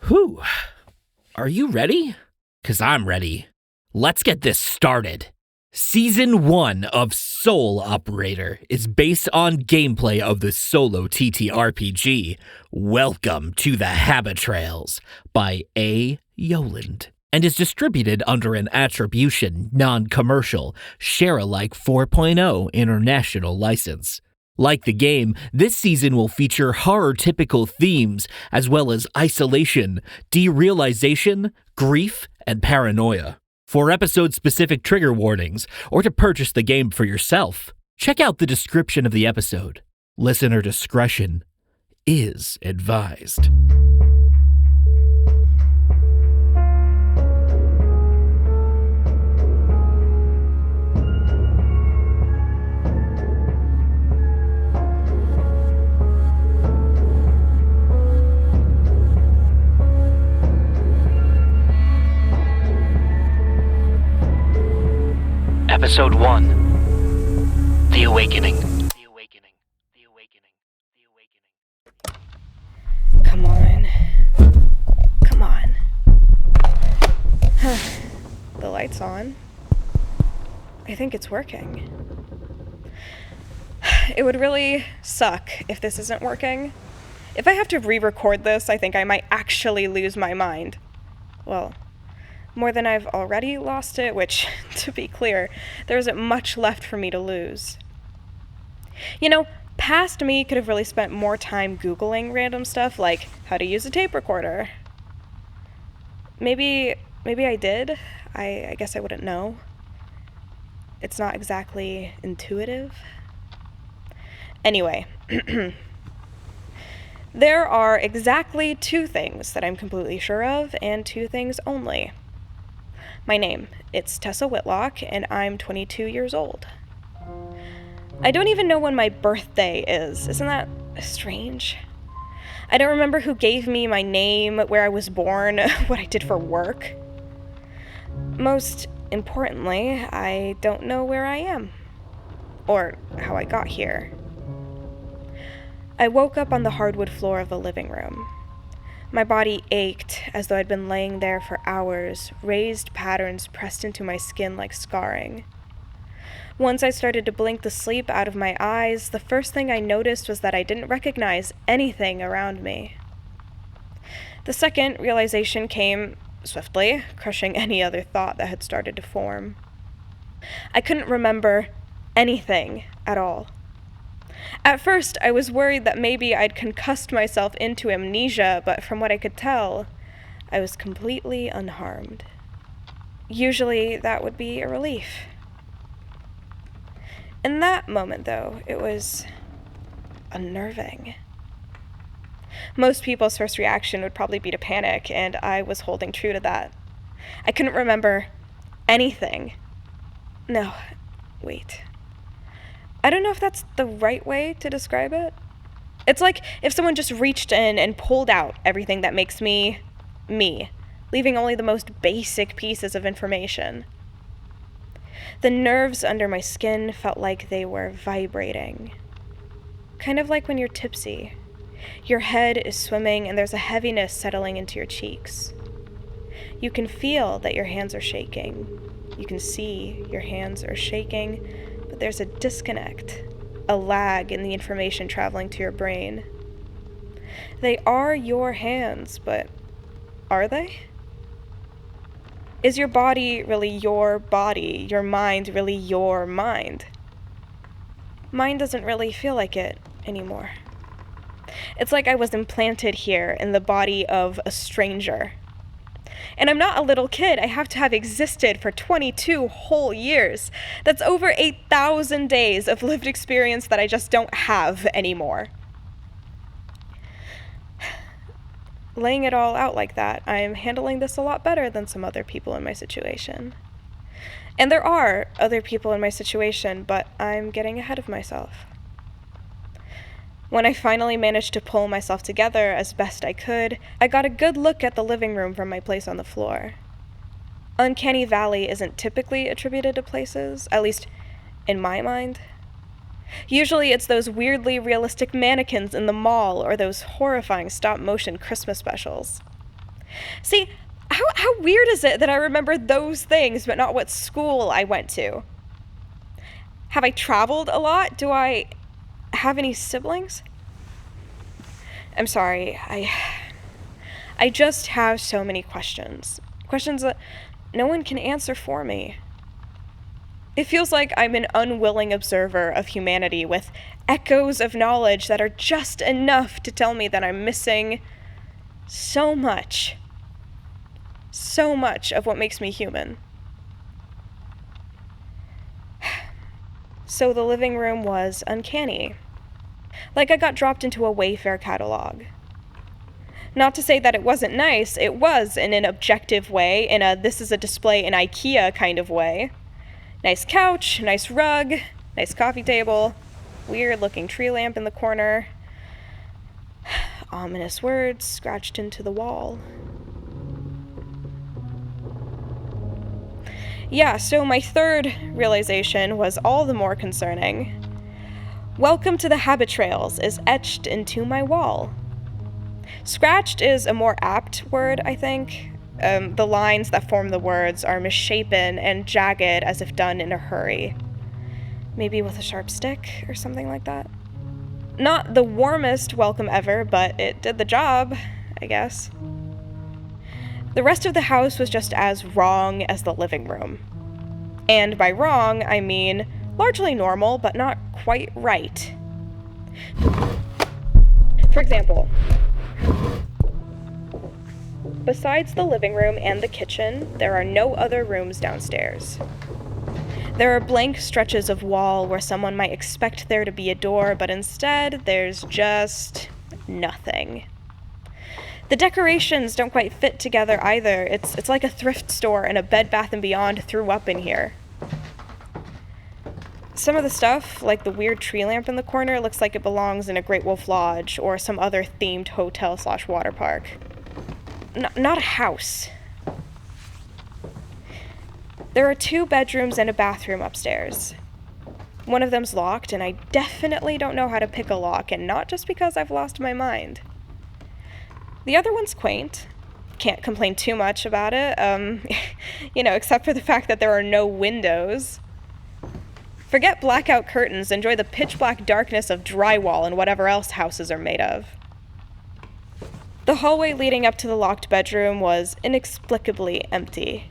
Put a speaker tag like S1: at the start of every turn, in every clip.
S1: Whew. Are you ready? 'Cause I'm ready. Let's get this started. Season 1 of Soul Operator is based on gameplay of the solo TTRPG Welcome to the Habit Trails by A. Yoland, and is distributed under an attribution, non-commercial, share-alike 4.0 international license. Like the game, this season will feature horror-typical themes as well as isolation, derealization, grief, and paranoia. For episode-specific trigger warnings, or to purchase the game for yourself, check out the description of the episode. Listener discretion is advised. Episode 1. The Awakening. The Awakening. The Awakening. The Awakening.
S2: Come on. Come on. The light's on. I think it's working. It would really suck if this isn't working. If I have to re-record this, I think I might actually lose my mind. Well, more than I've already lost it, which, to be clear, there isn't much left for me to lose. You know, past me could have really spent more time Googling random stuff like how to use a tape recorder. Maybe I did. I guess I wouldn't know. It's not exactly intuitive. Anyway, there are exactly 2 things that I'm completely sure of, and 2 things only. My name, it's Tessa Whitlock, and I'm 22 years old. I don't even know when my birthday is. Isn't that strange? I don't remember who gave me my name, where I was born, what I did for work. Most importantly, I don't know where I am, or how I got here. I woke up on the hardwood floor of the living room. My body ached as though I'd been laying there for hours, raised patterns pressed into my skin like scarring. Once I started to blink the sleep out of my eyes, the first thing I noticed was that I didn't recognize anything around me. The second realization came swiftly, crushing any other thought that had started to form. I couldn't remember anything at all. At first, I was worried that maybe I'd concussed myself into amnesia, but from what I could tell, I was completely unharmed. Usually, that would be a relief. In that moment, though, it was unnerving. Most people's first reaction would probably be to panic, and I was holding true to that. I couldn't remember anything. No, wait. I don't know if that's the right way to describe it. It's like if someone just reached in and pulled out everything that makes me, me, leaving only the most basic pieces of information. The nerves under my skin felt like they were vibrating. Kind of like when you're tipsy. Your head is swimming and there's a heaviness settling into your cheeks. You can feel that your hands are shaking. You can see your hands are shaking. There's a disconnect, a lag in the information traveling to your brain. They are your hands, but are they? Is your body really your body, your mind really your mind? Mine doesn't really feel like it anymore. It's like I was implanted here in the body of a stranger. And I'm not a little kid. I have to have existed for 22 whole years. That's over 8,000 days of lived experience that I just don't have anymore. Laying it all out like that, I'm handling this a lot better than some other people in my situation. And there are other people in my situation, but I'm getting ahead of myself. When I finally managed to pull myself together as best I could, I got a good look at the living room from my place on the floor. Uncanny Valley isn't typically attributed to places, at least in my mind. Usually it's those weirdly realistic mannequins in the mall or those horrifying stop-motion Christmas specials. See, how weird is it that I remember those things but not what school I went to? Have I traveled a lot? Do I have any siblings? I'm sorry, I just have so many questions. Questions that no one can answer for me. It feels like I'm an unwilling observer of humanity with echoes of knowledge that are just enough to tell me that I'm missing so much of what makes me human. So the living room was uncanny. Like I got dropped into a Wayfair catalog. Not to say that it wasn't nice, it was in an objective way, in a this is a display in IKEA kind of way. Nice couch, nice rug, nice coffee table, weird looking tree lamp in the corner. Ominous words scratched into the wall. Yeah, so my third realization was all the more concerning. Welcome to the habit trails is etched into my wall. Scratched is a more apt word, I think. The lines that form the words are misshapen and jagged as if done in a hurry. Maybe with a sharp stick or something like that. Not the warmest welcome ever, but it did the job, I guess. The rest of the house was just as wrong as the living room. And by wrong, I mean largely normal, but not quite right. For example, besides the living room and the kitchen, there are no other rooms downstairs. There are blank stretches of wall where someone might expect there to be a door, but instead, there's just nothing. The decorations don't quite fit together either. It's like a thrift store and a Bed Bath & Beyond threw up in here. Some of the stuff, like the weird tree lamp in the corner, looks like it belongs in a Great Wolf Lodge or some other themed hotel/water park. Not a house. There are 2 bedrooms and a bathroom upstairs. One of them's locked, and I definitely don't know how to pick a lock, and not just because I've lost my mind. The other one's quaint. Can't complain too much about it, except for the fact that there are no windows. Forget blackout curtains, enjoy the pitch black darkness of drywall and whatever else houses are made of. The hallway leading up to the locked bedroom was inexplicably empty.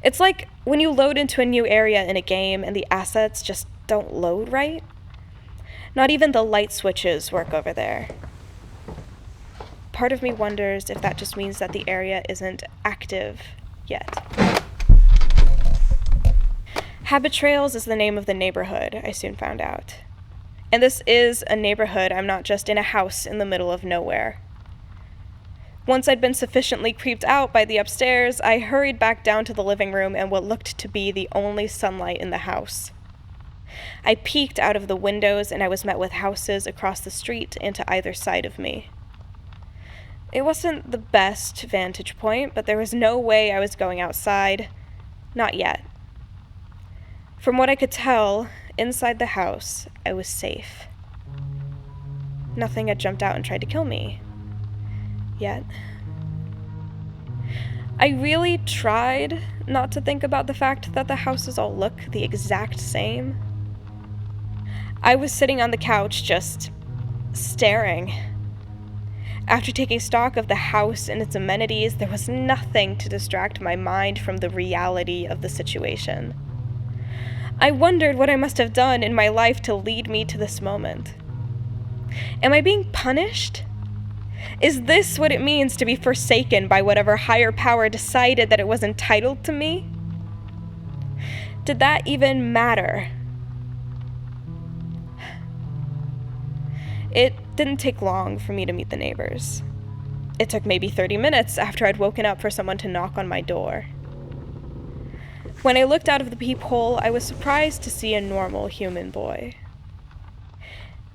S2: It's like when you load into a new area in a game and the assets just don't load right. Not even the light switches work over there. Part of me wonders if that just means that the area isn't active yet. Habit Trails is the name of the neighborhood, I soon found out. And this is a neighborhood, I'm not just in a house in the middle of nowhere. Once I'd been sufficiently creeped out by the upstairs, I hurried back down to the living room and what looked to be the only sunlight in the house. I peeked out of the windows and I was met with houses across the street and to either side of me. It wasn't the best vantage point, but there was no way I was going outside. Not yet. From what I could tell, inside the house, I was safe. Nothing had jumped out and tried to kill me. Yet. I really tried not to think about the fact that the houses all look the exact same. I was sitting on the couch just staring. After taking stock of the house and its amenities, there was nothing to distract my mind from the reality of the situation. I wondered what I must have done in my life to lead me to this moment. Am I being punished? Is this what it means to be forsaken by whatever higher power decided that it was entitled to me? Did that even matter? It didn't take long for me to meet the neighbors. It took maybe 30 minutes after I'd woken up for someone to knock on my door. When I looked out of the peephole, I was surprised to see a normal human boy.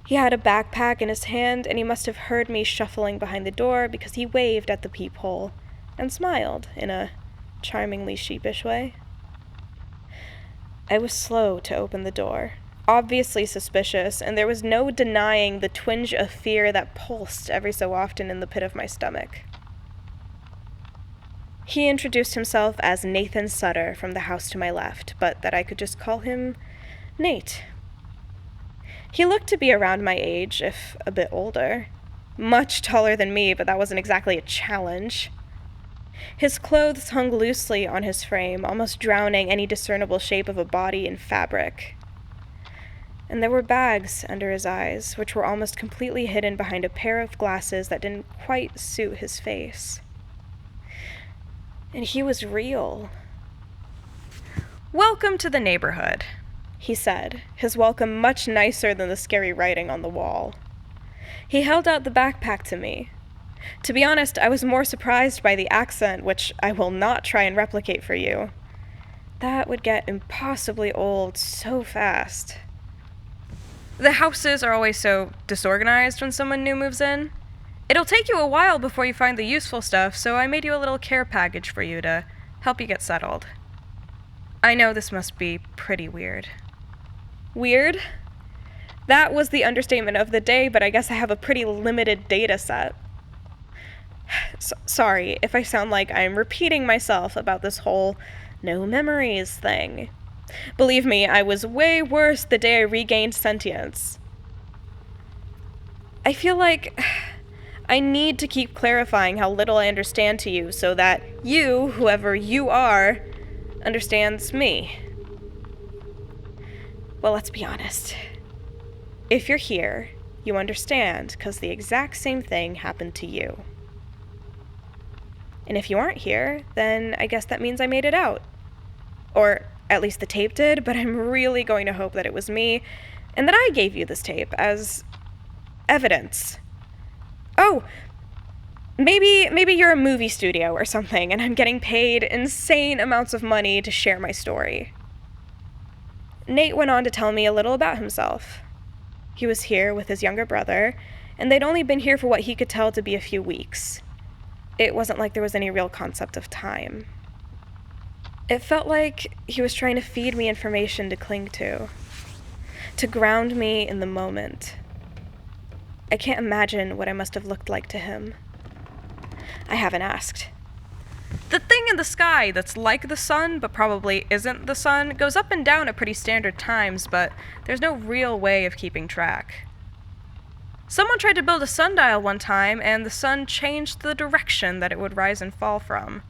S2: He had a backpack in his hand, and he must have heard me shuffling behind the door because he waved at the peephole and smiled in a charmingly sheepish way. I was slow to open the door, obviously suspicious, and there was no denying the twinge of fear that pulsed every so often in the pit of my stomach. He introduced himself as Nathan Sutter from the house to my left, but that I could just call him Nate. He looked to be around my age, if a bit older. Much taller than me, but that wasn't exactly a challenge. His clothes hung loosely on his frame, almost drowning any discernible shape of a body in fabric. And there were bags under his eyes, which were almost completely hidden behind a pair of glasses that didn't quite suit his face. And he was real. "Welcome to the neighborhood," he said, his welcome much nicer than the scary writing on the wall. He held out the backpack to me. To be honest, I was more surprised by the accent, which I will not try and replicate for you. That would get impossibly old so fast. "The houses are always so disorganized when someone new moves in. It'll take you a while before you find the useful stuff, so I made you a little care package for you to help you get settled. I know this must be pretty weird." Weird? That was the understatement of the day, but I guess I have a pretty limited data set. Sorry if I sound like I'm repeating myself about this whole no memories thing. Believe me, I was way worse the day I regained sentience. I feel like I need to keep clarifying how little I understand to you so that you, whoever you are, understands me. Well, let's be honest. If you're here, you understand because the exact same thing happened to you. And if you aren't here, then I guess that means I made it out. Or at least the tape did, but I'm really going to hope that it was me and that I gave you this tape as evidence. Oh, maybe you're a movie studio or something and I'm getting paid insane amounts of money to share my story. Nate went on to tell me a little about himself. He was here with his younger brother, and they'd only been here for what he could tell to be a few weeks. It wasn't like there was any real concept of time. It felt like he was trying to feed me information to cling to ground me in the moment. I can't imagine what I must have looked like to him. I haven't asked. "The thing in the sky that's like the sun, but probably isn't the sun, goes up and down at pretty standard times, but there's no real way of keeping track. Someone tried to build a sundial one time, and the sun changed the direction that it would rise and fall from.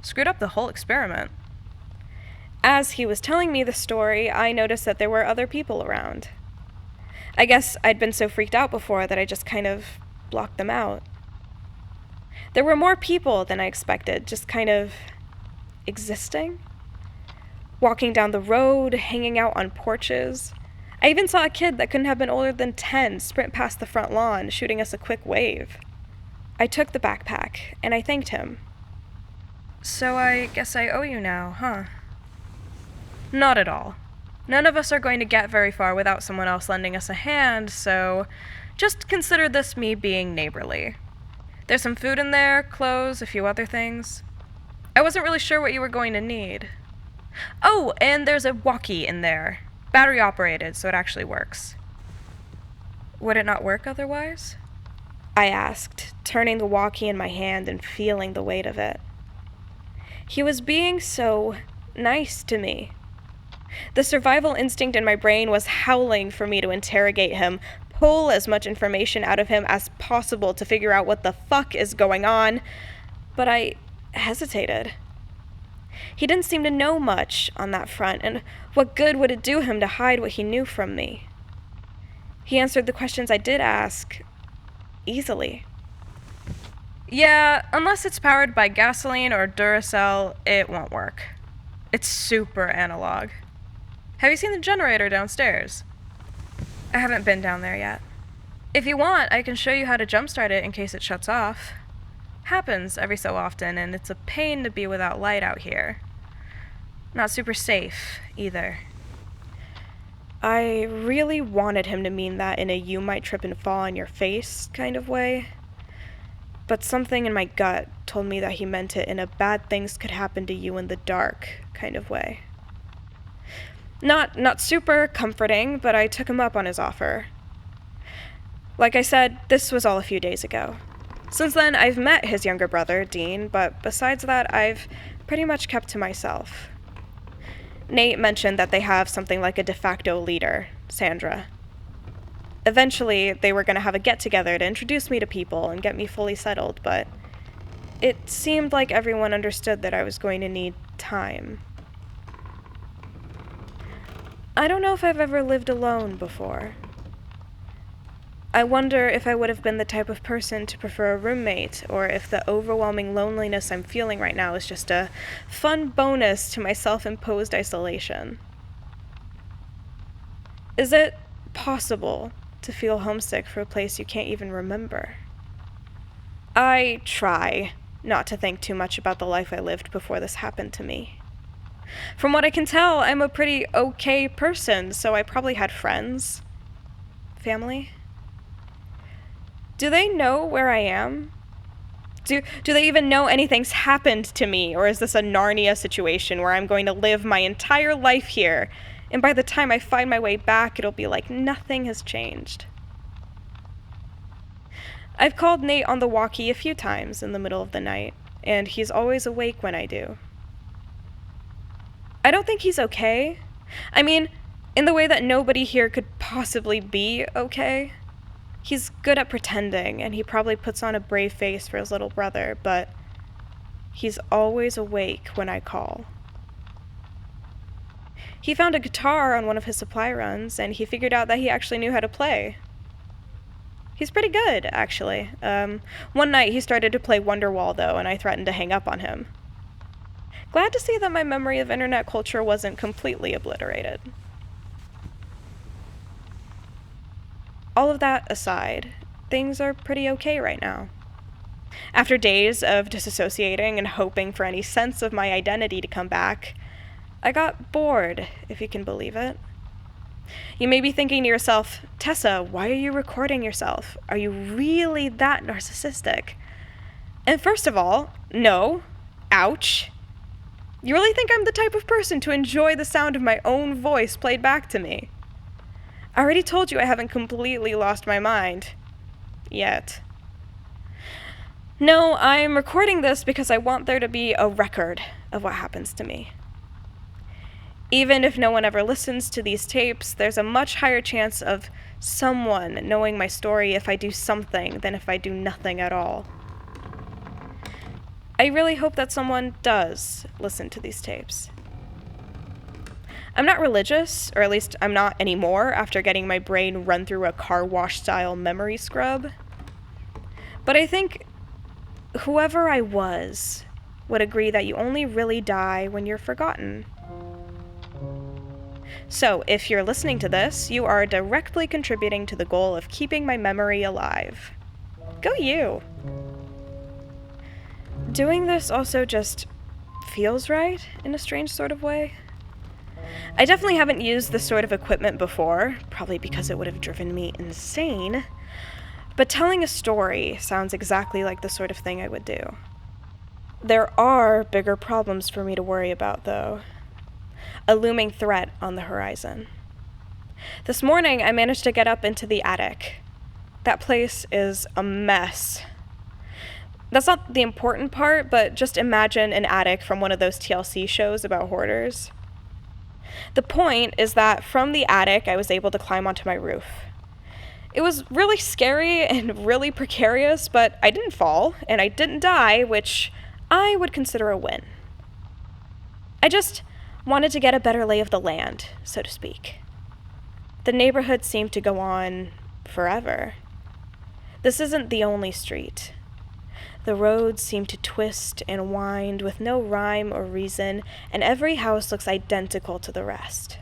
S2: Screwed up the whole experiment." As he was telling me the story, I noticed that there were other people around. I guess I'd been so freaked out before that I just kind of blocked them out. There were more people than I expected, just kind of existing. Walking down the road, hanging out on porches. I even saw a kid that couldn't have been older than 10 sprint past the front lawn, shooting us a quick wave. I took the backpack, and I thanked him. "So I guess I owe you now, huh?" "Not at all. None of us are going to get very far without someone else lending us a hand, so just consider this me being neighborly. There's some food in there, clothes, a few other things. I wasn't really sure what you were going to need. Oh, and there's a walkie in there. Battery operated, so it actually works." "Would it not work otherwise?" I asked, turning the walkie in my hand and feeling the weight of it. He was being so nice to me. The survival instinct in my brain was howling for me to interrogate him, pull as much information out of him as possible to figure out what the fuck is going on, but I hesitated. He didn't seem to know much on that front, and what good would it do him to hide what he knew from me? He answered the questions I did ask easily. "Yeah, unless it's powered by gasoline or Duracell, it won't work. It's super analog. Have you seen the generator downstairs?" "I haven't been down there yet. If you want, I can show you how to jumpstart it in case it shuts off. Happens every so often, and it's a pain to be without light out here. Not super safe, either." I really wanted him to mean that in a "you might trip and fall on your face" kind of way. But something in my gut told me that he meant it in a "bad things could happen to you in the dark" kind of way. Not super comforting, but I took him up on his offer. Like I said, this was all a few days ago. Since then, I've met his younger brother, Dean, but besides that, I've pretty much kept to myself. Nate mentioned that they have something like a de facto leader, Sandra. Eventually, they were going to have a get-together to introduce me to people and get me fully settled, but it seemed like everyone understood that I was going to need time. I don't know if I've ever lived alone before. I wonder if I would have been the type of person to prefer a roommate, or if the overwhelming loneliness I'm feeling right now is just a fun bonus to my self-imposed isolation. Is it possible to feel homesick for a place you can't even remember? I try not to think too much about the life I lived before this happened to me. From what I can tell, I'm a pretty okay person, so I probably had friends, family. Do they know where I am? Do they even know anything's happened to me, or is this a Narnia situation where I'm going to live my entire life here, and by the time I find my way back, it'll be like nothing has changed? I've called Nate on the walkie a few times in the middle of the night, and he's always awake when I do. I don't think he's okay. I mean, in the way that nobody here could possibly be okay. He's good at pretending, and he probably puts on a brave face for his little brother, but he's always awake when I call. He found a guitar on one of his supply runs, and he figured out that he actually knew how to play. He's pretty good, actually. One night he started to play Wonderwall, though, and I threatened to hang up on him. Glad to see that my memory of internet culture wasn't completely obliterated. All of that aside, things are pretty okay right now. After days of disassociating and hoping for any sense of my identity to come back, I got bored, if you can believe it. You may be thinking to yourself, Tessa, why are you recording yourself? Are you really that narcissistic? And first of all, no. Ouch. You really think I'm the type of person to enjoy the sound of my own voice played back to me? I already told you I haven't completely lost my mind. Yet. No, I'm recording this because I want there to be a record of what happens to me. Even if no one ever listens to these tapes, there's a much higher chance of someone knowing my story if I do something than if I do nothing at all. I really hope that someone does listen to these tapes. I'm not religious, or at least I'm not anymore after getting my brain run through a car wash-style memory scrub. But I think whoever I was would agree that you only really die when you're forgotten. So, if you're listening to this, you are directly contributing to the goal of keeping my memory alive. Go you! Doing this also just feels right in a strange sort of way. I definitely haven't used this sort of equipment before, probably because it would have driven me insane, but telling a story sounds exactly like the sort of thing I would do. There are bigger problems for me to worry about, though. A looming threat on the horizon. This morning, I managed to get up into the attic. That place is a mess. That's not the important part, but just imagine an attic from one of those TLC shows about hoarders. The point is that from the attic, I was able to climb onto my roof. It was really scary and really precarious, but I didn't fall, and I didn't die, which I would consider a win. I just wanted to get a better lay of the land, so to speak. The neighborhood seemed to go on forever. This isn't the only street. The roads seem to twist and wind with no rhyme or reason, and every house looks identical to the rest.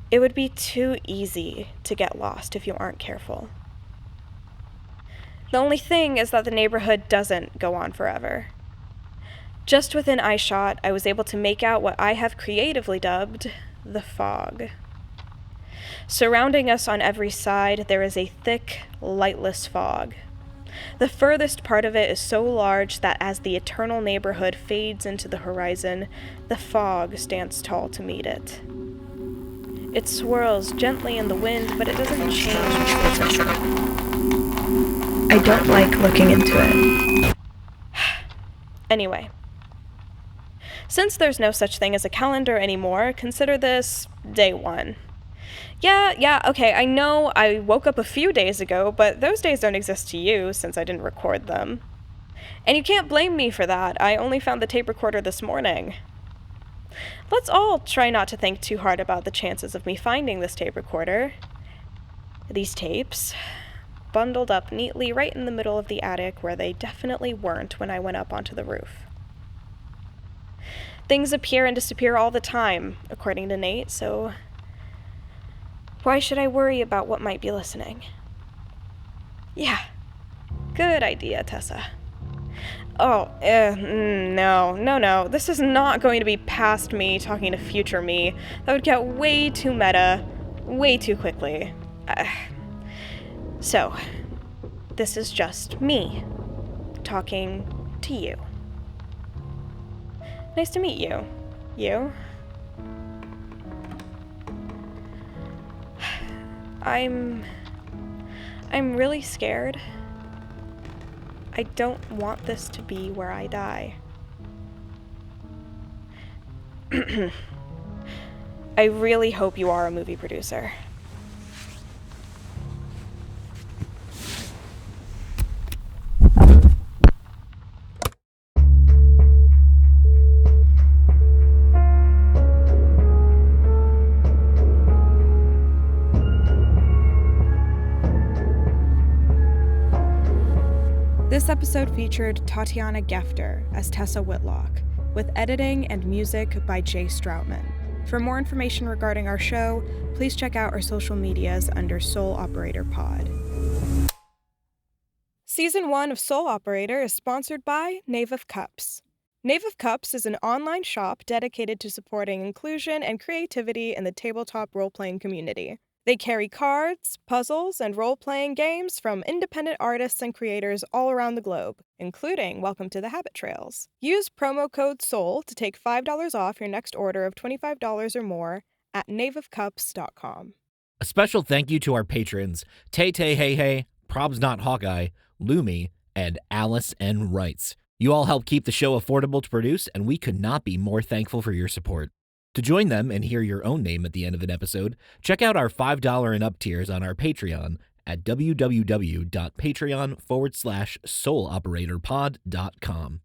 S2: It would be too easy to get lost if you aren't careful. The only thing is that the neighborhood doesn't go on forever. Just within eyeshot, I was able to make out what I have creatively dubbed the fog. Surrounding us on every side, there is a thick, lightless fog. The furthest part of it is so large that as the eternal neighborhood fades into the horizon, the fog stands tall to meet it. It swirls gently in the wind, but it doesn't change its intensity. I don't like looking into it. Anyway, since there's no such thing as a calendar anymore, consider this day one. Yeah, okay, I know I woke up a few days ago, but those days don't exist to you since I didn't record them. And you can't blame me for that. I only found the tape recorder this morning. Let's all try not to think too hard about the chances of me finding this tape recorder. These tapes, bundled up neatly right in the middle of the attic where they definitely weren't when I went up onto the roof. Things appear and disappear all the time, according to Nate, so why should I worry about what might be listening? Yeah, good idea, Tessa. Oh, no. This is not going to be past me talking to future me. That would get way too meta, way too quickly. So, this is just me talking to you. Nice to meet you. You? I'm really scared. I don't want this to be where I die. I really hope you are a movie producer. This episode featured Tatiana Gefter as Tessa Whitlock, with editing and music by Jay Stroutman. For more information regarding our show, please check out our social medias under Soul Operator Pod. Season 1 of Soul Operator is sponsored by Knave of Cups. Knave of Cups is an online shop dedicated to supporting inclusion and creativity in the tabletop role-playing community. They carry cards, puzzles, and role-playing games from independent artists and creators all around the globe, including Welcome to the Habit Trails. Use promo code SOUL to take $5 off your next order of $25 or more at knaveofcups.com.
S1: A special thank you to our patrons, Tay Tay Hey Hey, Probs Not Hawkeye, Lumi, and Alice N. Wrights. You all help keep the show affordable to produce, and we could not be more thankful for your support. To join them and hear your own name at the end of an episode, check out our $5 and up tiers on our Patreon at www.patreon.com/souloperatorpod.com.